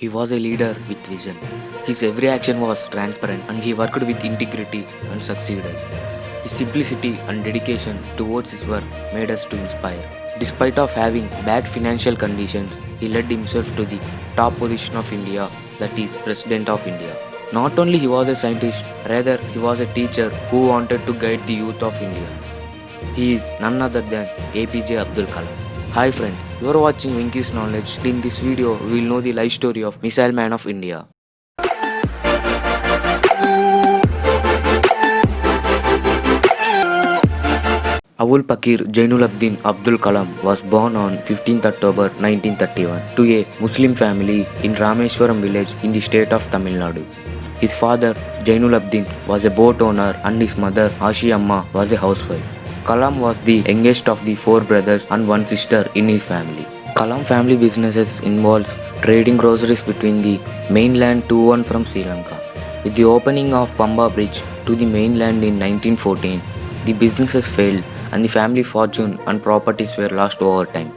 He was a leader with vision. His every action was transparent and he worked with integrity and succeeded. His simplicity and dedication towards his work made us to inspire. Despite of having bad financial conditions, he led himself to the top position of India, that is President of India. Not only he was a scientist, rather he was a teacher who wanted to guide the youth of India. He is none other than APJ Abdul Kalam. Hi friends, you are watching Winky's Knowledge. In this video, we will know the life story of Missile Man of India. Abul Pakir Jainulabdin Abdul Kalam was born on 15th October 1931 to a Muslim family in Rameshwaram village in the state of Tamil Nadu. His father Jainulabdin was a boat owner and his mother Ashiamma was a housewife. Kalam was the youngest of the four brothers and one sister in his family. Kalam family businesses involves trading groceries between the mainland to and from Sri Lanka. With the opening of Pamba Bridge to the mainland in 1914, the businesses failed and the family fortune and properties were lost over time.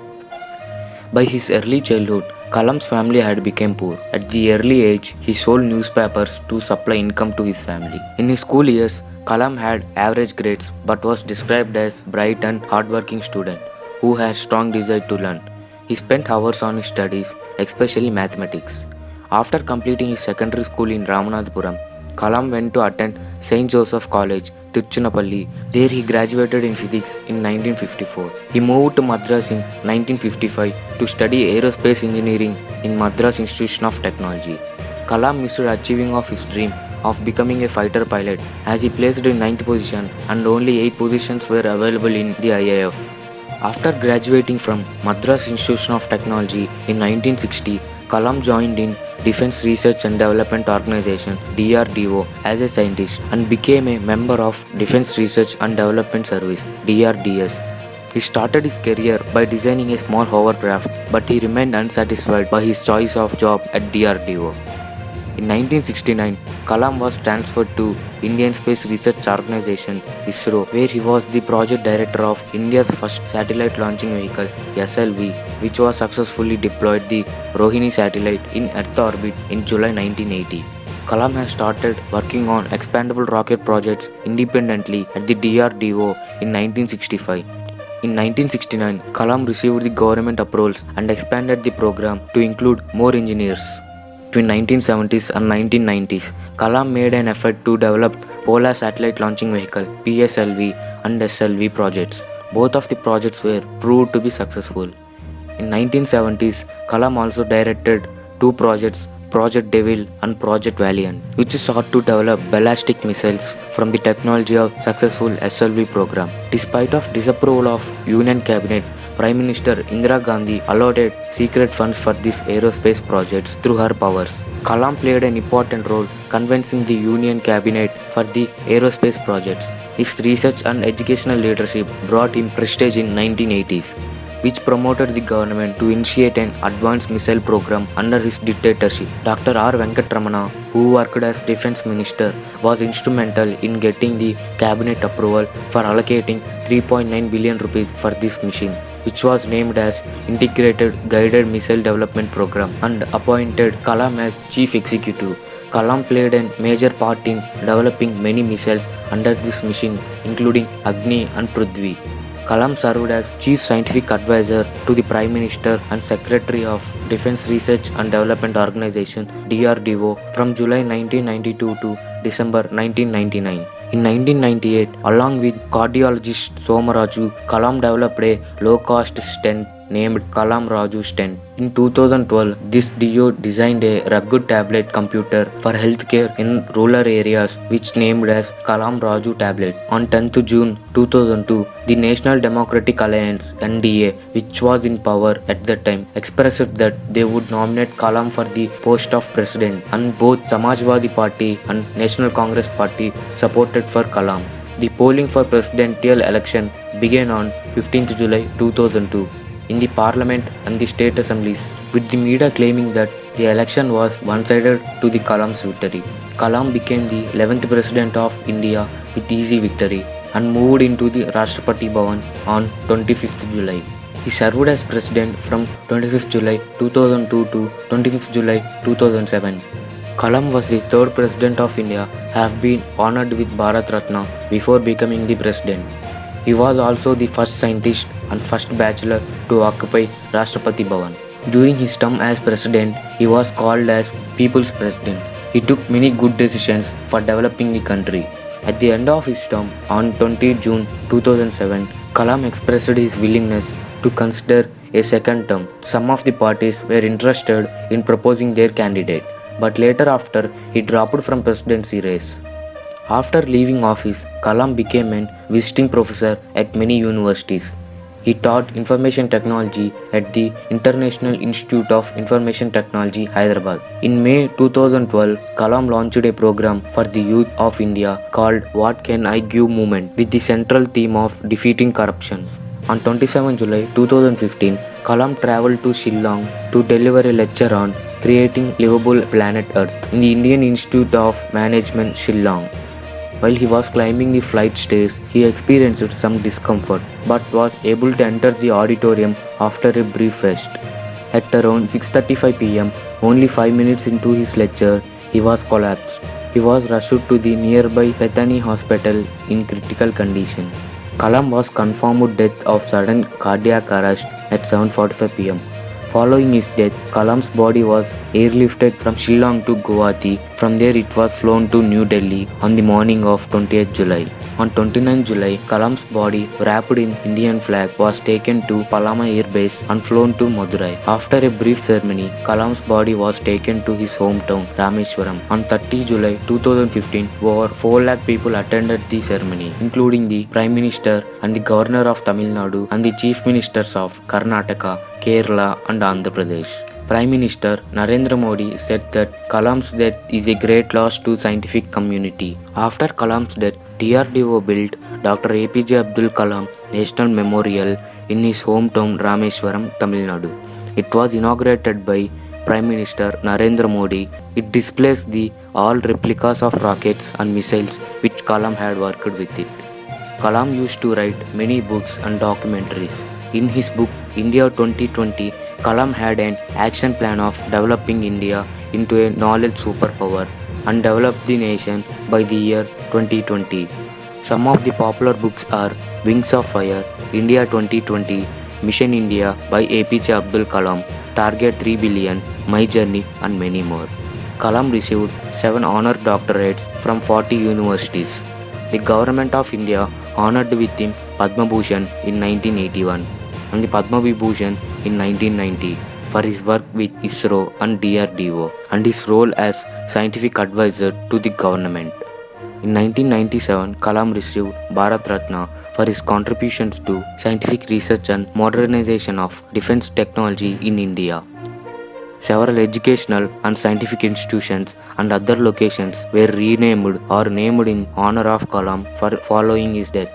By his early childhood, Kalam's family had become poor. At the early age, he sold newspapers to supply income to his family. In his school years, Kalam had average grades but was described as bright and hardworking student who had strong desire to learn. He spent hours on his studies, especially mathematics. After completing his secondary school in Ramanathapuram, Kalam went to attend St. Joseph College, Tiruchinappalli. There he graduated in physics in 1954. He moved to Madras in 1955 to study aerospace engineering in Madras Institution of Technology. Kalam missed achieving of his dream of becoming a fighter pilot as he placed in 9th position and only 8 positions were available in the IAF. After graduating from Madras Institution of Technology in 1960, Kalam joined in Defence Research and Development Organization DRDO as a scientist and became a member of Defence Research and Development Service DRDS. He started his career by designing a small hovercraft, but he remained unsatisfied by his choice of job at DRDO. In 1969, Kalam was transferred to Indian Space Research Organization ISRO, where he was the project director of India's first satellite launching vehicle SLV, which was successfully deployed the Rohini satellite in Earth orbit in July 1980. Kalam has started working on expandable rocket projects independently at the DRDO in 1965. In 1969, Kalam received the government approvals and expanded the program to include more engineers. Between 1970s and 1990s, Kalam made an effort to develop Polar Satellite Launching Vehicle PSLV and SLV projects. Both of the projects were proved to be successful. In 1970s, Kalam also directed two projects, Project Devil and Project Valiant, which sought to develop ballistic missiles from the technology of successful SLV program. Despite of disapproval of Union Cabinet, Prime Minister Indira Gandhi allotted secret funds for these aerospace projects through her powers. Kalam played an important role convincing the Union Cabinet for the aerospace projects. His research and educational leadership brought him prestige in 1980s, which promoted the government to initiate an advanced missile program under his dictatorship. Dr. R. Venkatramana, who worked as defense minister, was instrumental in getting the cabinet approval for allocating 3.9 billion rupees for this mission, which was named as Integrated Guided Missile Development Program, and appointed Kalam as chief executive. Kalam played a major part in developing many missiles under this mission, including Agni and Prithvi. Kalam served as Chief Scientific Advisor to the Prime Minister and Secretary of Defence Research and Development Organization DRDO from July 1992 to December 1999. In 1998, along with cardiologist Somaraju, Kalam developed a low-cost stent named Kalam Raju stent. In 2012, this DO designed a rugged tablet computer for healthcare in rural areas, which named as Kalam Raju tablet. On 10th June 2002, the National Democratic Alliance (NDA), which was in power at that time, expressed that they would nominate Kalam for the post of president, and both Samajwadi Party and National Congress Party supported for Kalam. The polling for presidential election began on 15th July 2002. In the parliament and the state assemblies, with the media claiming that the election was one-sided to the Kalam's victory. Kalam became the 11th president of India with easy victory and moved into the Rashtrapati Bhavan on 25th July. He served as president from 25th July 2002 to 25th July 2007. Kalam was the third president of India have been honored with Bharat Ratna before becoming the president. He was also the first scientist and first bachelor to occupy Rashtrapati Bhavan. During his term as president, he was called as People's President. He took many good decisions for developing the country. At the end of his term, on 20 June 2007, Kalam expressed his willingness to consider a second term. Some of the parties were interested in proposing their candidate, but later after he dropped from presidency race. After leaving office, Kalam became a visiting professor at many universities. He taught information technology at the International Institute of Information Technology, Hyderabad. In May 2012, Kalam launched a program for the youth of India called What Can I Give Movement with the central theme of defeating corruption. On 27 July 2015, Kalam traveled to Shillong to deliver a lecture on creating livable planet Earth in the Indian Institute of Management, Shillong. While he was climbing the flight stairs, he experienced some discomfort but was able to enter the auditorium after a brief rest. At around 6:35 pm, only 5 minutes into his lecture, he was collapsed. He was rushed to the nearby Bethany Hospital in critical condition. Kalam was confirmed death of sudden cardiac arrest at 7:45 pm. Following his death, Kalam's body was airlifted from Shillong to Guwahati. From there it was flown to New Delhi on the morning of 20th July. On 29th July, Kalam's body, wrapped in Indian flag, was taken to Palama Air Base and flown to Madurai. After a brief ceremony, Kalam's body was taken to his hometown, Rameswaram. On 30 July 2015, over 4 lakh people attended the ceremony, including the Prime Minister and the Governor of Tamil Nadu and the Chief Ministers of Karnataka, Kerala and Andhra Pradesh. Prime Minister Narendra Modi said that Kalam's death is a great loss to scientific community. After Kalam's death, DRDO built Dr. APJ Abdul Kalam National Memorial in his hometown Rameswaram, Tamil Nadu. It was inaugurated by Prime Minister Narendra Modi. It displays the all replicas of rockets and missiles which Kalam had worked with it. Kalam used to write many books and documentaries. In his book India 2020, Kalam had an action plan of developing India into a knowledge superpower and develop the nation by the year 2020. Some of the popular books are Wings of Fire, India 2020, Mission India by APJ Abdul Kalam, Target 3 Billion, My Journey and many more. Kalam received 7 honor doctorates from 40 universities. The Government of India honored with him Padma Bhushan in 1981 and the Padma Vibhushan in 1990 for his work with ISRO and DRDO and his role as scientific advisor to the government. In 1997, Kalam received Bharat Ratna for his contributions to scientific research and modernization of defense technology in India. Several educational and scientific institutions and other locations were renamed or named in honor of Kalam for following his death.